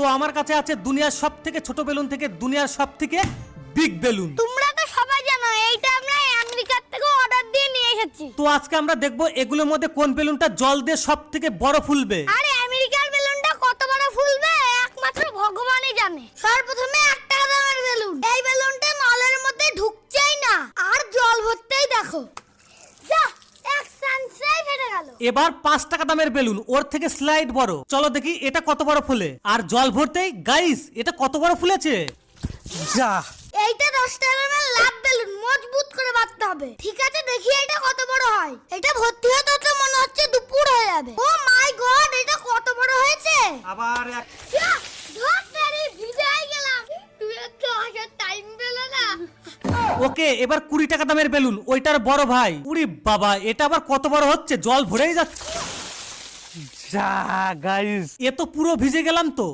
তো আমার কাছে আছে দুনিয়ার সব থেকে ছোট বেলুন থেকে দুনিয়ার সব থেকে বিগ বেলুন। তোমরা তো সবাই জানো এইটা আমরা আমেরিকার থেকে অর্ডার দিয়ে নিয়ে এসেছি। তো আজকে আমরা দেখবো এগুলোর মধ্যে কোন বেলুনটা জল দিয়ে সব থেকে বড় ফুলবে। আরে আমেরিকার বেলুনটা কত বড় ফুলবে একমাত্র ভগবানই জানে। সর্বপ্রথমে 1 টাকা দামের বেলুন, এই বেলুনটা নলের মধ্যে ঢুকছেই না আর জল ভরতেই দেখো যা এক সানসাই ফেটে গেল। এবার 5 টাকা দামের বেলুন, ওর থেকে স্লাইড বড়। চলো দেখি এটা কত বড় ফুলে। আর জল ভরতেই গাইস এটা কত বড় ফুলেছে। যা, এইটা 10 টাকা দামের লাভ বেলুন, মজবুত করে বাঁধতে হবে। ঠিক আছে দেখি এটা কত বড় হয়। এটা ভর্তি হতে তো মনে হচ্ছে দুপুর হয়ে যাবে। ও মাই গড, এটা কত বড় হয়েছে। আবার এক ধরতারি ভিজাই গেলাম। তুই তো আসার টাইম পেলে না। ওকে, এবার 20 টাকা দামের বেলুন, ওইটার বড় ভাই। উরি বাবা, এটা আবার কত বড় হচ্ছে, জল ভরেই যাচ্ছে। যা গাইস, এ তো পুরো ভিজে গেলাম তো।